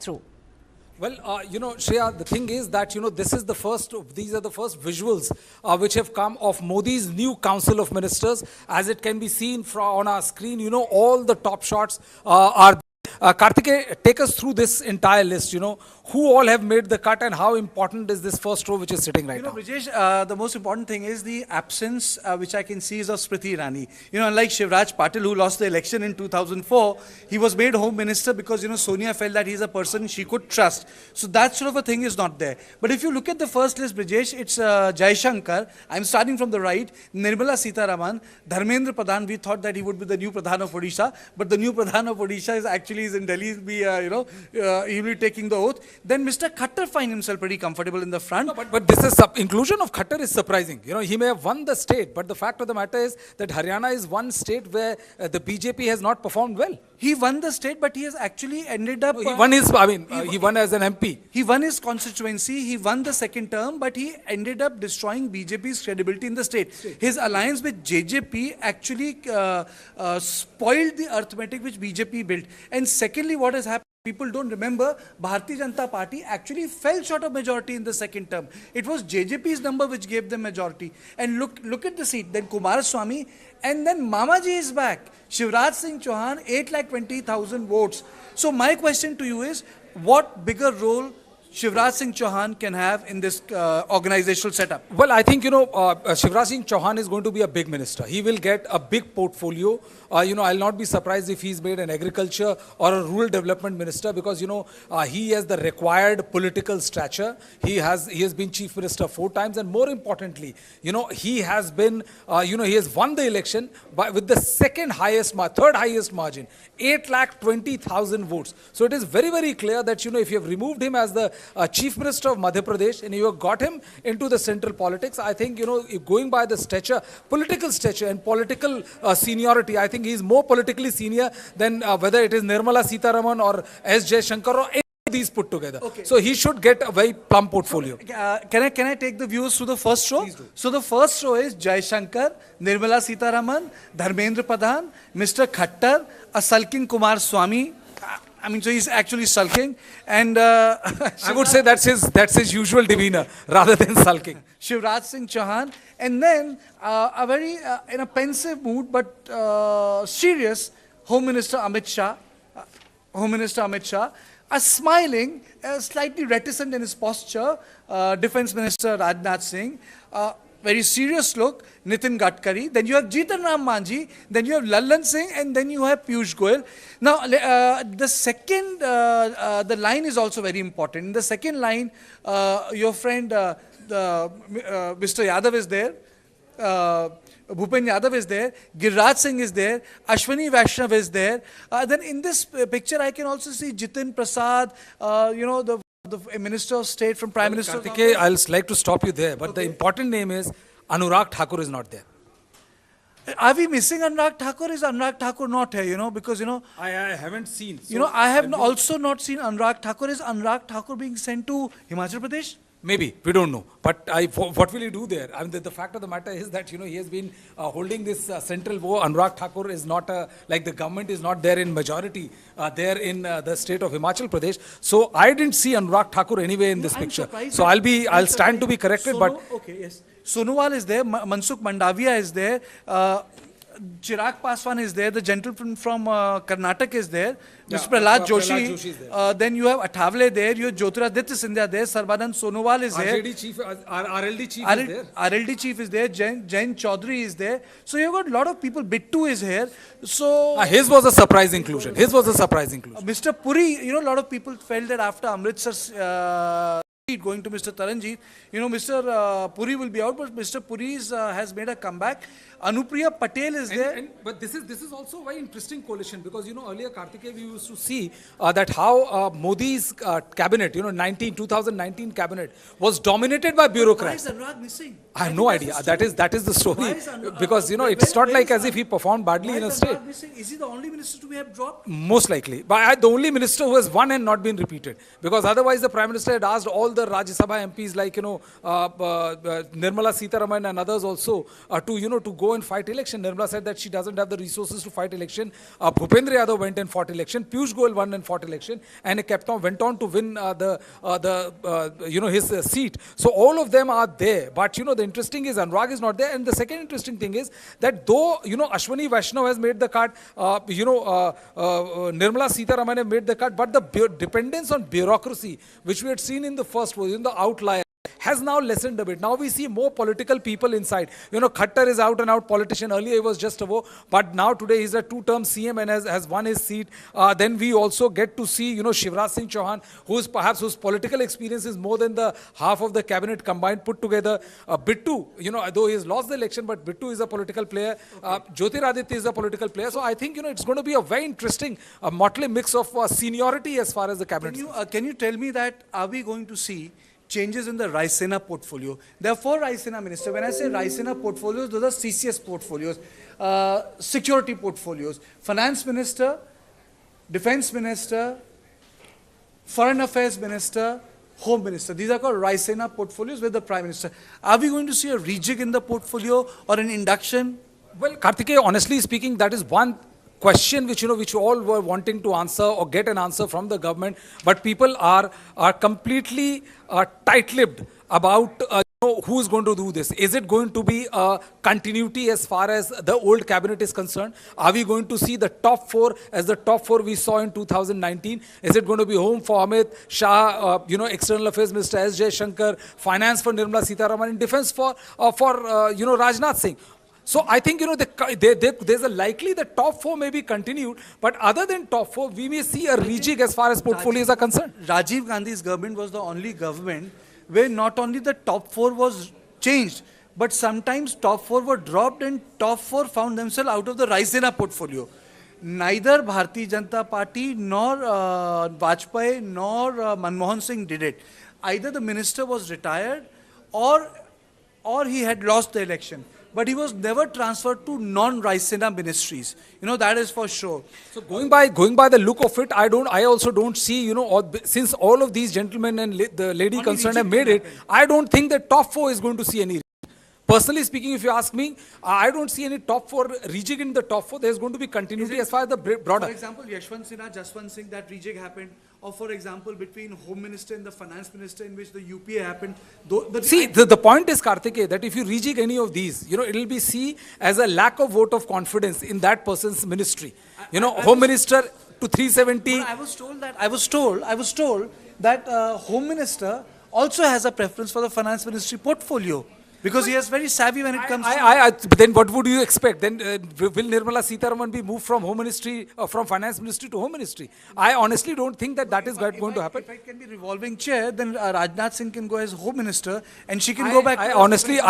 through? Well, Shreya, the thing is that, this is these are the first visuals which have come of Modi's new Council of Ministers. As it can be seen on our screen, all the top shots are. Karthike, take us through this entire list, who all have made the cut and how important is this first row which is sitting right now? Brijesh, the most important thing is the absence which I can see is of Smriti Irani. Unlike Shivraj Patil, who lost the election in 2004, he was made Home Minister because, Sonia felt that he's a person she could trust. So that sort of a thing is not there. But if you look at the first list, Brijesh, it's Jaishankar. I'm starting from the right. Nirmala Sitharaman, Dharmendra Pradhan. We thought that he would be the new Pradhan of Odisha, but the new Pradhan of Odisha is actually in Delhi. He will be taking the oath. Then Mr. Khattar finds himself pretty comfortable in the front. No, but this is inclusion of Khattar is surprising. He may have won the state, but the fact of the matter is that Haryana is one state where the BJP has not performed well. He won the state, but he has actually ended up. He won he won as an MP. He won his constituency. He won the second term, but he ended up destroying BJP's credibility in the state. His alliance with JJP actually spoiled the arithmetic which BJP built. And secondly, what has happened? People don't remember, Bharatiya Janata Party actually fell short of majority in the second term. It was JJP's number which gave them majority. And look at the seat. Then Kumaraswamy, and then Mamaji is back. Shivraj Singh Chauhan, 8,20,000 votes. So my question to you is, what bigger role Shivraj Singh Chauhan can have in this organizational setup? Well, I think, Shivraj Singh Chauhan is going to be a big minister. He will get a big portfolio. I'll not be surprised if he's made an agriculture or a rural development minister because, he has the required political stature. He has been chief minister 4 times. And more importantly, he has been, he has won the election with the third highest margin, 8,20,000 votes. So it is very, very clear that, if you have removed him as the Chief Minister of Madhya Pradesh and you have got him into the central politics, I think, going by the stature, political stature and political seniority, I think he is more politically senior than whether it is Nirmala Sitharaman or S. Jaishankar or any of these put together. Okay. So he should get a very plump portfolio. Can I take the viewers through the first row? Please do. So the first row is Jaishankar, Nirmala Sitharaman, Dharmendra Pradhan, Mr. Khattar, a sulking Kumaraswamy. So he's actually sulking, and I would say that's his usual demeanor rather than sulking. Shivraj Singh Chauhan, and then a very in a pensive mood but serious Home Minister Amit Shah, a smiling, slightly reticent in his posture, Defence Minister Rajnath Singh. Very serious look, Nitin Gadkari. Then you have Jitan Ram Manjhi. Then you have Lallan Singh, and then you have Piyush Goyal. Now, the second, the line is also very important. In the second line, your friend Mr. Yadav is there. Bhupen Yadav is there, Giriraj Singh is there, Ashwini Vaishnav is there. Then in this picture, I can also see Jitin Prasad, the Minister of State from Prime Minister. Karthike, I'll like to stop you there, but the important name is Anurag Thakur is not there. Are we missing Anurag Thakur? Is Anurag Thakur not here, because, I haven't seen. So I have also not seen Anurag Thakur. Is Anurag Thakur being sent to Himachal Pradesh? Maybe, we don't know. But what will he do there? The fact of the matter is that, he has been holding this central war. Anurag Thakur is not, like the government is not there in majority there in the state of Himachal Pradesh. So I didn't see Anurag Thakur anywhere in this picture. So I'll stand to be corrected. Okay, yes. Sonowal is there, Mansukh Mandavia is there, Chirag Paswan is there, the gentleman from Karnataka is there, Mr. Prahlad Joshi, is there. Then you have Athavale there, you have Jyotiraditya Scindia there, Sarbanand Sonowal is there. RLD chief is there. RLD chief is there, Jain Chaudhary is there. So you've got a lot of people, Bittu is here. So his was a surprise inclusion. Mr. Puri, a lot of people felt that after Amritsar going to Mr. Taranjeet, Mr. Puri will be out, but Mr. Puri has made a comeback. Anupriya Patel is there. But this is also a very interesting coalition because, earlier, Karthike, we used to see that how Modi's cabinet, 2019 cabinet was dominated by bureaucrats. Why is Anurag missing? I have no idea. That is the story. Because, it's not like as if he performed badly in a state. Is he the only minister to have dropped? Most likely. But the only minister who has won and not been repeated. Because otherwise the Prime Minister had asked all the other Rajya Sabha MPs like, Nirmala Sitharaman and others also to go and fight election. Nirmala said that she doesn't have the resources to fight election. Bhupendra Yadav went and fought election. Piyush Goyal won and fought election, and he went on to win his seat. So all of them are there. But the interesting is Anurag is not there. And the second interesting thing is that though Ashwani Vaishnav has made the cut, Nirmala Sitharaman have made the cut, but the dependence on bureaucracy, which we had seen in the first was in the outlier, has now lessened a bit. Now we see more political people inside. Khattar is out and out politician. Earlier he was just a vote, but now today he's a two-term CM and has won his seat. Then we also get to see, Shivraj Singh Chauhan, whose political experience is more than the half of the cabinet combined put together. Bittu, though he has lost the election, but Bittu is a political player. Jyotiraditya is a political player. So I think, it's going to be a very interesting motley mix of seniority as far as the cabinet. Can you tell me that are we going to see changes in the Raisena portfolio? There are 4 Raisena ministers. When I say Raisena portfolios, those are CCS portfolios, security portfolios, finance minister, defense minister, foreign affairs minister, home minister. These are called Raisena portfolios with the prime minister. Are we going to see a rejig in the portfolio or an induction? Well, Kartikeya, honestly speaking, that is one question which which all were wanting to answer or get an answer from the government, but people are completely tight-lipped about who is going to do this. Is it going to be a continuity as far as the old cabinet is concerned? Are we going to see the top 4 as the top 4 we saw in 2019? Is it going to be home for Amit Shah, external affairs minister S. Jaishankar, finance for Nirmala Sitharaman, and defense for Rajnath Singh? So I think, there's a likely the top 4 may be continued, but other than top 4, we may see a rejig as far as portfolios are concerned. Rajiv Gandhi's government was the only government where not only the top 4 was changed, but sometimes top 4 were dropped and top 4 found themselves out of the Raisena portfolio. Neither Bharatiya Janata Party nor Vajpayee nor Manmohan Singh did it. Either the minister was retired or he had lost the election. But he was never transferred to non-Raisena ministries. That is for sure. So going by the look of it, I also don't see, since all of these gentlemen and the lady Only concerned have rejig made can it, happen. I don't think that top 4 is going to see any. Personally speaking, if you ask me, I don't see any top 4 rejig in the top 4. There's going to be continuity as far as the broader. For example, Yashwant Sinha, Jaswant Singh, that rejig happened. Or for example, between Home Minister and the Finance Minister, in which the UPA happened. See, the point is, Kartikeya, that if you rejig any of these, it will be seen as a lack of vote of confidence in that person's ministry. Home Minister to 370. I was told that Home Minister also has a preference for the Finance Ministry portfolio. Because he is very savvy when it comes to... Then what would you expect? Then will Nirmala Sitharaman be moved from Home Ministry, from Finance Ministry to Home Ministry? I honestly don't think that is going to happen. If it can be revolving chair, then Rajnath Singh can go as Home Minister and she can go back... I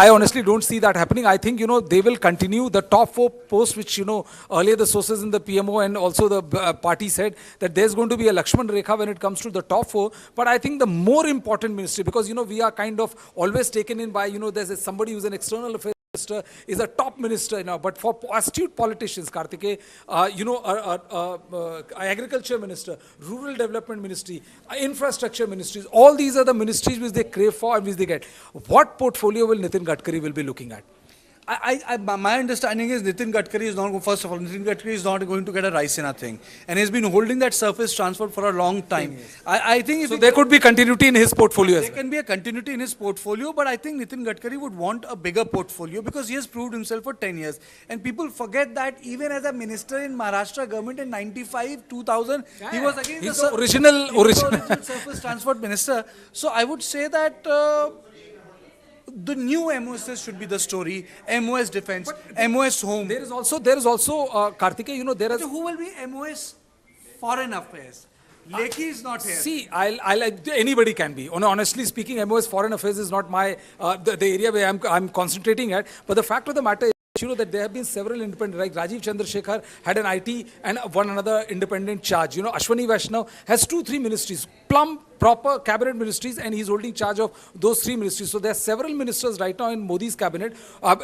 honestly don't see that happening. I think, they will continue the top 4 posts, which, earlier the sources in the PMO and also the party said that there's going to be a Lakshman Rekha when it comes to the top 4. But I think the more important ministry, because, we are kind of always taken in by, there's somebody who's an external affairs minister is a top minister now, but for astute politicians, Kartikeya, agriculture minister, rural development ministry, infrastructure ministries, all these are the ministries which they crave for and which they get. What portfolio will Nitin Gadkari will be looking at? My understanding is Nitin Gadkari is not, first of all, Nitin Gadkari is not going to get a Raisena thing. And he's been holding that surface transport for a long time. I think so there could be continuity in his portfolio as well. There can be a continuity in his portfolio, but I think Nitin Gadkari would want a bigger portfolio because he has proved himself for 10 years. And people forget that even as a minister in Maharashtra government in 95, 2000, he was again the original surface transport minister. So I would say that the new MOSs should be the story. MOS defense, MOS home. There is also Kartikeya, there is... Who will be MOS foreign affairs? Lekhi is not here. See, anybody can be. Honestly speaking, MOS foreign affairs is not my the area where I'm concentrating at. But the fact of the matter is, that there have been several independent, like Rajiv Chandrasekhar had an IT and one another independent charge. Ashwani Vaishnav has 2-3 ministries. plumb proper cabinet ministries, and he's holding charge of those 3 ministries. So there are several ministers right now in Modi's cabinet,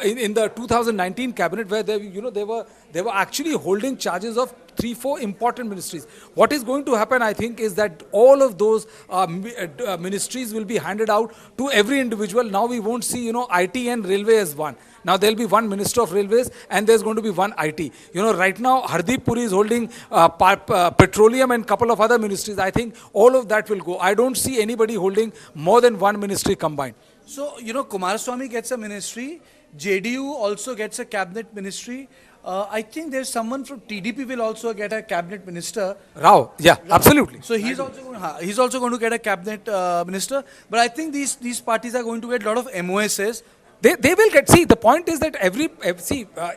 in the 2019 cabinet, where they were actually holding charges of 3-4 important ministries. What is going to happen, I think, is that all of those ministries will be handed out to every individual. Now we won't see, IT and railway as one. Now there'll be one minister of railways and there's going to be one IT. Right now Hardeep Puri is holding petroleum and couple of other ministries. I think all of that will go. I don't see anybody holding more than one ministry combined. So, Kumaraswamy gets a ministry, JDU also gets a cabinet ministry. I think there's someone from TDP will also get a cabinet minister. Rao, yeah, Rao. Absolutely. So he's also going to get a cabinet minister. But I think these parties are going to get a lot of MOSs. They will get, see, the point is that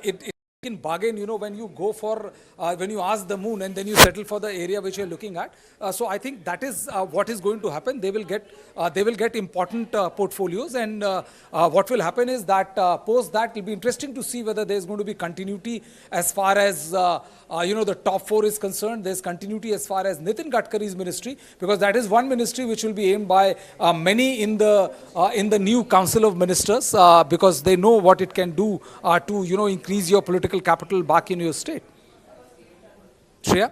it in bargain, when you go for, when you ask the moon and then you settle for the area which you're looking at. So I think that is what is going to happen. They will get important portfolios, and what will happen is that post that, it will be interesting to see whether there's going to be continuity as far as, the top 4 is concerned. There's continuity as far as Nitin Gadkari's ministry, because that is one ministry which will be aimed by many in the new Council of Ministers, because they know what it can do to, increase your political capital back in your state. Shreya?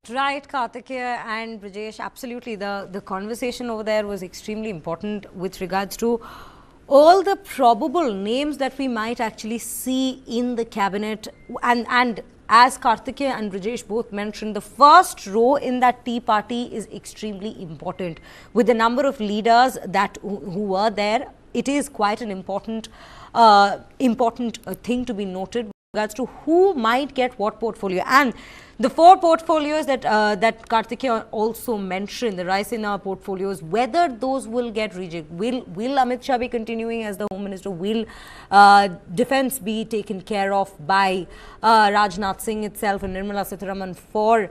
Right, Kartikeya and Brijesh, absolutely. The conversation over there was extremely important with regards to all the probable names that we might actually see in the cabinet. And as Kartikeya and Brijesh both mentioned, the first row in that tea party is extremely important. With the number of leaders who were there, it is quite an important thing to be noted with regards to who might get what portfolio. And the 4 portfolios that Kartikeya also mentioned, the Raisina portfolios, whether those will get rejected. Will Amit Shah be continuing as the Home Minister? Will defense be taken care of by Rajnath Singh itself and Nirmala Sitharaman for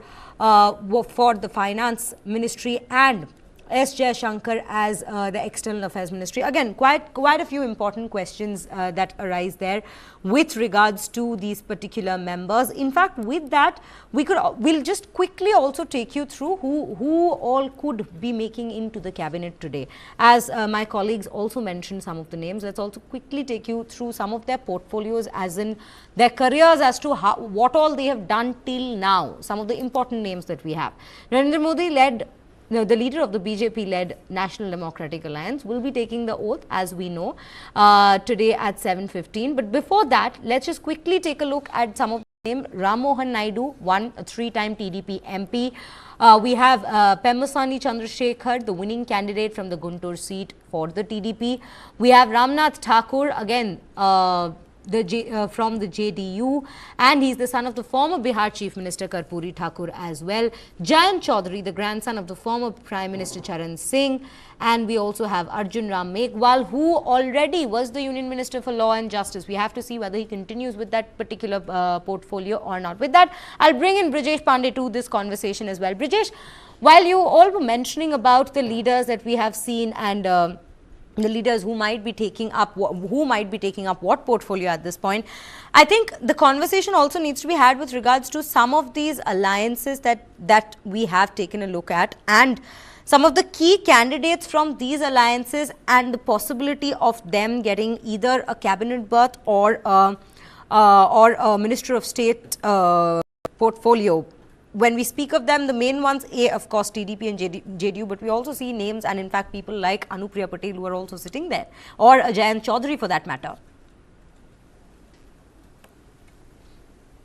the Finance Ministry, and S. Jaishankar as the External Affairs Ministry? Again, quite a few important questions that arise there with regards to these particular members. In fact, with that, we'll just quickly also take you through who all could be making into the cabinet today. As my colleagues also mentioned some of the names, let's also quickly take you through some of their portfolios, as in their careers, as to what all they have done till now. Some of the important names that we have. Narendra Modi the leader of the BJP-led National Democratic Alliance will be taking the oath, as we know, today at 7:15. But before that, let's just quickly take a look at some of the names. Ram Mohan Naidu, a 3-time TDP MP. We have Pemasani Chandrasekhar, the winning candidate from the Guntur seat for the TDP. We have Ramnath Thakur, again, from the JDU, and he's the son of the former Bihar Chief Minister Karpuri Thakur as well. Jayant Chaudhary, the grandson of the former Prime Minister Charan Singh, and we also have Arjun Ram Meghwal, who already was the Union Minister for Law and Justice. We have to see whether he continues with that particular portfolio or not. With that, I'll bring in Brijesh Pandey to this conversation as well. Brijesh, while you all were mentioning about the leaders that we have seen and the leaders who might be taking up what portfolio at this point, I think the conversation also needs to be had with regards to some of these alliances that we have taken a look at, and some of the key candidates from these alliances, and the possibility of them getting either a cabinet berth or a Minister of State portfolio. When we speak of them, the main ones, of course, TDP and JDU, but we also see names and in fact people like Anupriya Patel who are also sitting there, or Jayant Chaudhary for that matter.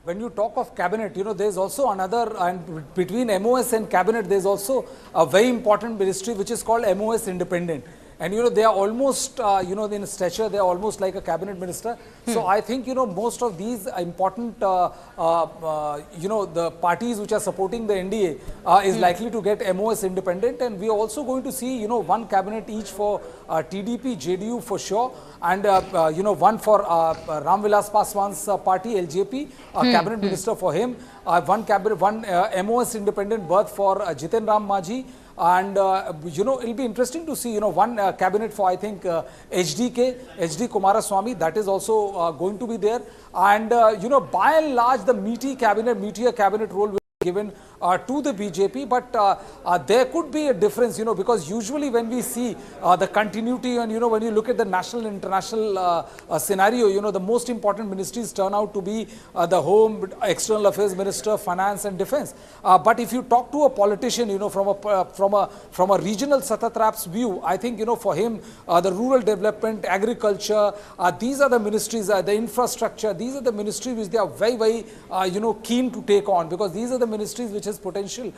When you talk of cabinet, there's also another, and between MOS and cabinet, there's also a very important ministry which is called MOS Independent. And they are almost, in stature, they are almost like a cabinet minister. So I think, most of these important, the parties which are supporting the NDA is likely to get MOS independent. And we are also going to see, one cabinet each for TDP, JDU for sure. And, one for Ram Vilas Paswan's party, LJP, cabinet minister for him. One MOS independent berth for Jiten Ram Majhi. And, it'll be interesting to see, one cabinet for, I think, HD Kumaraswamy, that is also going to be there. And, by and large, the meatier cabinet role will be given to the BJP, but there could be a difference, because usually when we see the continuity and, when you look at the national and international scenario, the most important ministries turn out to be the Home, External Affairs Minister, Finance and Defense. But if you talk to a politician, from a regional Satatrap's view, I think, for him, the rural development, agriculture, these are the ministries, the infrastructure, these are the ministries which they are very, very, keen to take on, because these are the ministries which has potential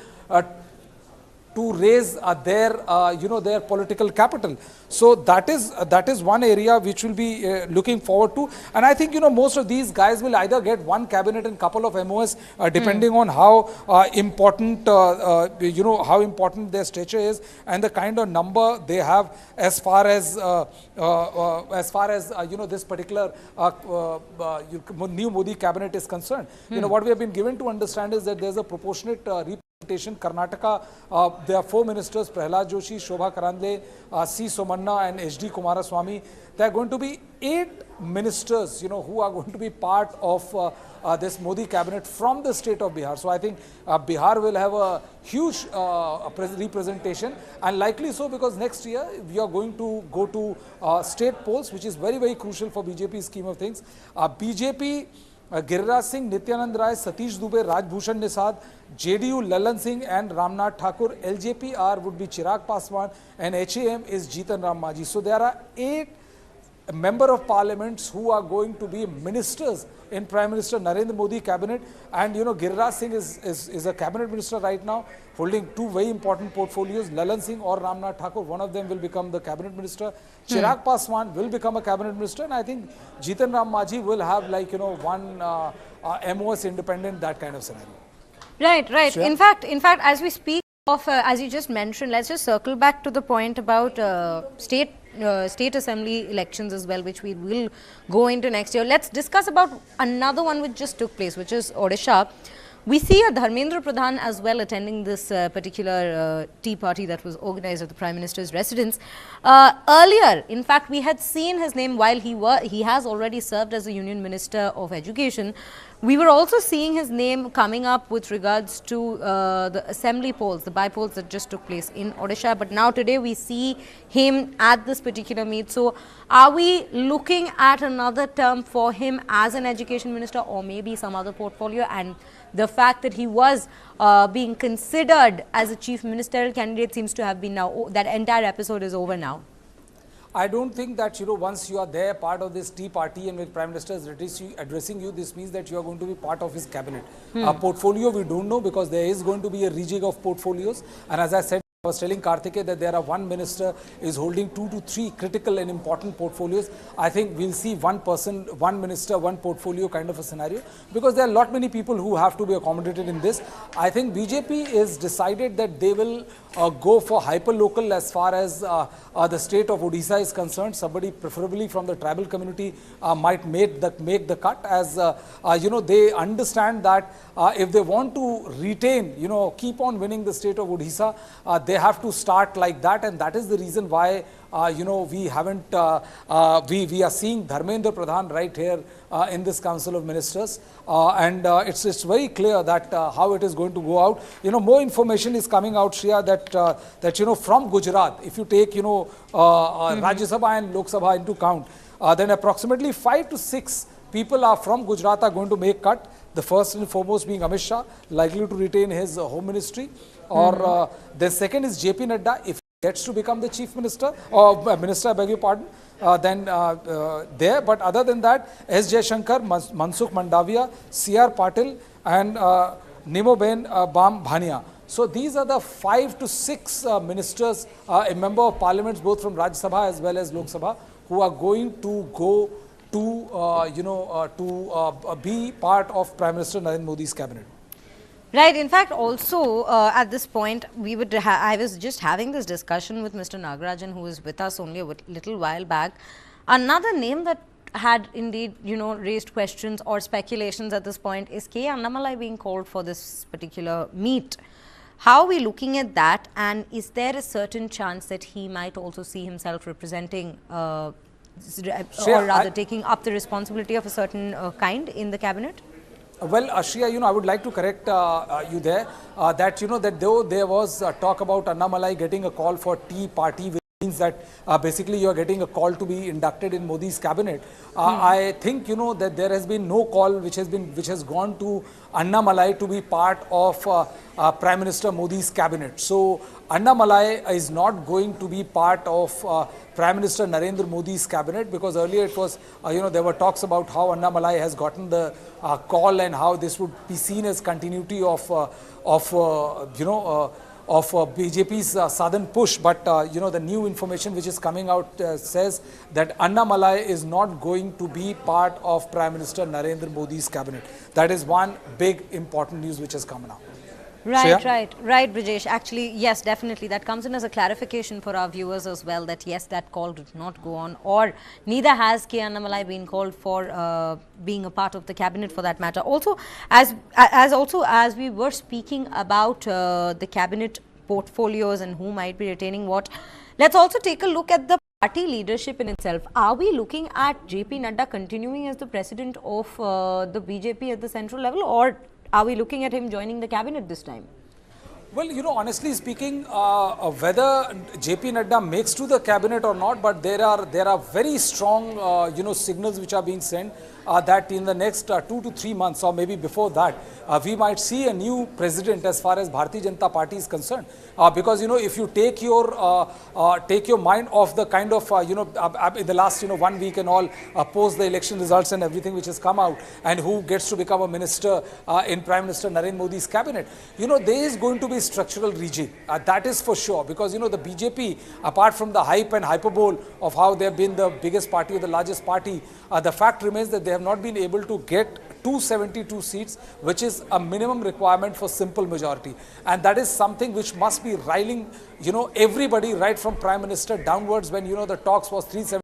to raise their political capital. So that is one area which will be looking forward to. And I think, most of these guys will either get one cabinet and couple of MOS, depending on how important, how important their stature is and the kind of number they have as far as this particular new Modi cabinet is concerned. What we have been given to understand is that there's a proportionate representation. Karnataka, there are 4 ministers: Prahlad Joshi, Shobha Karandle, C. Somanna and H.D. Kumaraswamy. There are going to be 8 ministers, who are going to be part of this Modi cabinet from the state of Bihar. So I think Bihar will have a huge representation, and likely so, because next year we are going to go to state polls, which is very, very crucial for BJP's scheme of things. BJP, Giriraj Singh, Nityanand Rai, Satish Dubey, Raj Bhushan Nisad, JDU, Lalan Singh and Ramnath Thakur. LJPR would be Chirag Paswan, and HAM is Jitan Ram Manjhi. So there are 8 member of parliaments who are going to be ministers in Prime Minister Narendra Modi cabinet. And Giriraj Singh is a cabinet minister right now, holding 2 very important portfolios. Lalan Singh or Ramnath Thakur, one of them will become the cabinet minister. Chirag Paswan will become a cabinet minister, and I think Jitan Ram Manjhi will have one MOS independent, that kind of scenario. Right. Sure. In fact, as we speak of, as you just mentioned, let's just circle back to the point about state assembly elections as well, which we will go into next year. Let's discuss about another one which just took place, which is Odisha. We see a Dharmendra Pradhan as well attending this particular tea party that was organized at the Prime Minister's residence. Earlier, in fact, we had seen his name while he has already served as a Union Minister of Education. We were also seeing his name coming up with regards to the assembly polls, the by-polls that just took place in Odisha. But now today we see him at this particular meet. So are we looking at another term for him as an education minister, or maybe some other portfolio? And the fact that he was being considered as a chief ministerial candidate seems to have been now, that entire episode is over now. I don't think that, once you are there, part of this tea party, and with Prime Minister is addressing you, this means that you are going to be part of his cabinet. Portfolio, we don't know, because there is going to be a rejig of portfolios. And as I said, I was telling Karthike that there are one minister is holding 2 to 3 critical and important portfolios. I think we'll see one person, one minister, one portfolio kind of a scenario, because there are a lot many people who have to be accommodated in this. I think BJP is decided that they will go for hyper-local as far as the state of Odisha is concerned. Somebody preferably from the tribal community might make the cut, as they understand that if they want to retain, keep on winning the state of Odisha, they have to start like that. And that is the reason why we haven't we are seeing Dharmendra Pradhan right here in this Council of Ministers, and it's very clear that how it is going to go out. More information is coming out, Shreya, that from Gujarat, if you take Rajya Sabha and Lok Sabha into count, then approximately 5 to 6 people are from Gujarat are going to make cut. The first and foremost being Amit Shah, likely to retain his home ministry, or the second is JP Nadda, if he gets to become the chief minister, or minister, I beg your pardon, then there. But other than that, S. Jaishankar, Mansukh Mandavia, C.R. Patil and Nimoben Bam Bhania. So these are the 5 to 6 ministers, a member of parliaments, both from Rajya Sabha as well as Lok Sabha, who are going to go to be part of Prime Minister Narendra Modi's cabinet. Right. In fact, also at this point, I was just having this discussion with Mr. Nagarajan, who was with us only a little while back. Another name that had indeed, raised questions or speculations at this point is K. Annamalai being called for this particular meet. How are we looking at that? And is there a certain chance that he might also see himself representing or rather taking up the responsibility of a certain kind in the cabinet? Well, Ashriya, I would like to correct you there that, that though there was talk about Annamalai getting a call for tea party, which means that basically you are getting a call to be inducted in Modi's cabinet. I think, that there has been no call which has gone to Annamalai to be part of Prime Minister Modi's cabinet. So Annamalai is not going to be part of Prime Minister Narendra Modi's cabinet, because earlier it was, there were talks about how Annamalai has gotten the call and how this would be seen as continuity of BJP's southern push. But the new information which is coming out says that Annamalai is not going to be part of Prime Minister Narendra Modi's cabinet. That is one big important news which has come out. Right, right, Brijesh. Actually, yes, definitely. That comes in as a clarification for our viewers as well, that yes, that call did not go on, or neither has K. Annamalai been called for being a part of the cabinet for that matter. Also, as we were speaking about the cabinet portfolios and who might be retaining what, let's also take a look at the party leadership in itself. Are we looking at JP Nadda continuing as the president of the BJP at the central level, or are we looking at him joining the cabinet this time? Well, honestly speaking, whether JP Nadda makes to the cabinet or not, but there are very strong, signals which are being sent that in the next 2 to 3 months, or maybe before that, we might see a new president as far as Bharatiya Janata Party is concerned. Because if you take your mind off the kind of in the last 1 week and all, post the election results and everything which has come out, and who gets to become a minister in Prime Minister Narendra Modi's cabinet, there is going to be structural rejig. That is for sure, because the BJP, apart from the hype and hyperbole of how they have been the biggest party or the largest party, the fact remains that they have not been able to get 272 seats, which is a minimum requirement for simple majority, and that is something which must be riling everybody right from Prime Minister downwards, when the talks was 370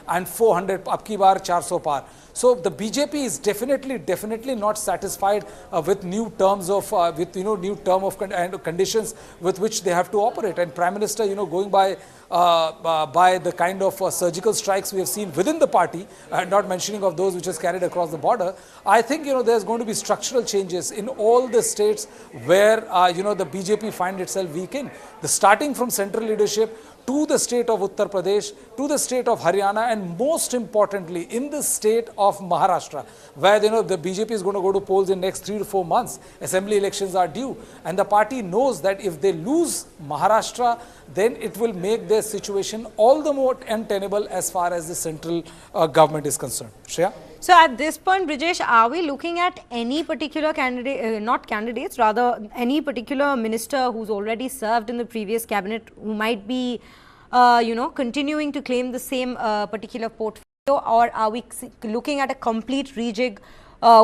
and 400, ab ki baar 400 par. So the BJP is definitely not satisfied with new terms of new term of conditions with which they have to operate, and Prime Minister going by the kind of surgical strikes we have seen within the party, not mentioning of those which is carried across the border. I think there's going to be structural changes in all the states where the BJP find itself weak in, starting from central leadership to the state of Uttar Pradesh, to the state of Haryana, and most importantly in the state of Maharashtra, where the BJP is going to go to polls in next 3 to 4 months. Assembly elections are due, and the party knows that if they lose Maharashtra, then it will make their situation all the more untenable as far as the central government is concerned. Shreya? So at this point, Brijesh, are we looking at any particular candidate, not candidates, rather any particular minister who's already served in the previous cabinet who might be, continuing to claim the same particular portfolio, or are we looking at a complete rejig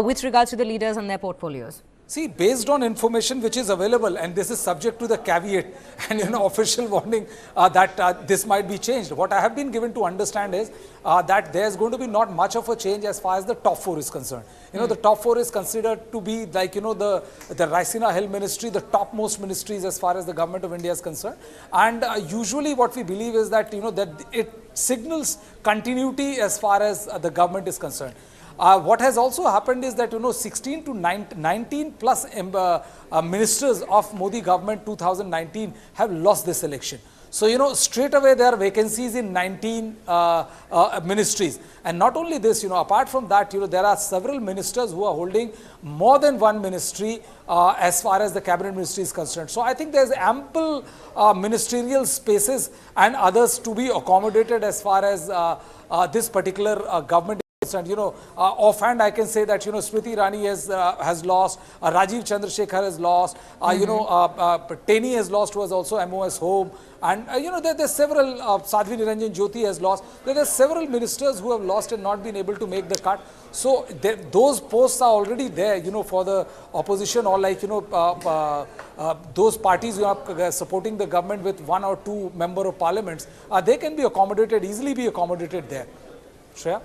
with regards to the leaders and their portfolios? See, based on information which is available, and this is subject to the caveat and official warning that this might be changed. What I have been given to understand is that there's going to be not much of a change as far as the top 4 is concerned. The top 4 is considered to be like the Raisina Hill ministry, the topmost ministries as far as the government of India is concerned. And usually what we believe is that that it signals continuity as far as the government is concerned. What has also happened is that 16 to 19 plus ministers of Modi government 2019 have lost this election. So straight away there are vacancies in 19 ministries, and not only this, apart from that, there are several ministers who are holding more than one ministry as far as the cabinet ministry is concerned. So I think there's ample ministerial spaces and others to be accommodated as far as this particular government. And offhand I can say that Smriti Irani has lost, Rajiv Chandrasekhar has lost, Teni has lost, who was also MOS Home, and there's several, Sadhvi Niranjan Jyoti has lost. There are several ministers who have lost and not been able to make the cut. So those posts are already there, for the opposition, or like those parties who are supporting the government with 1 or 2 member of parliaments, they can be accommodated, easily be accommodated there. Shreya?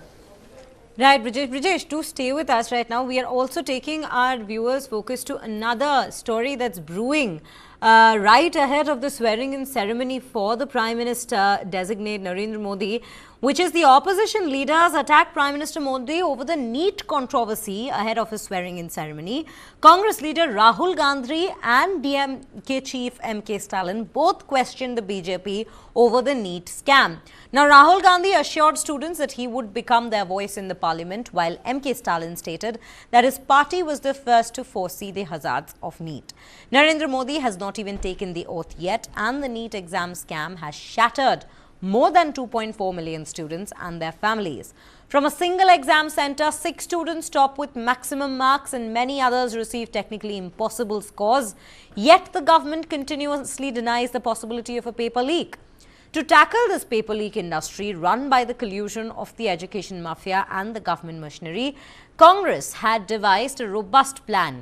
Right, Brijesh, do stay with us right now. We are also taking our viewers' focus to another story that's brewing right ahead of the swearing-in ceremony for the Prime Minister designate Narendra Modi, which is the opposition leaders attacked Prime Minister Modi over the NEET controversy ahead of his swearing-in ceremony. Congress leader Rahul Gandhi and DMK chief MK Stalin both questioned the BJP over the NEET scam. Now, Rahul Gandhi assured students that he would become their voice in the parliament, while MK Stalin stated that his party was the first to foresee the hazards of NEET. Narendra Modi has not even taken the oath yet, and the NEET exam scam has shattered more than 2.4 million students and their families. From a single exam center, 6 students top with maximum marks and many others receive technically impossible scores. Yet the government continuously denies the possibility of a paper leak. To tackle this paper leak industry run by the collusion of the education mafia and the government machinery, Congress had devised a robust plan.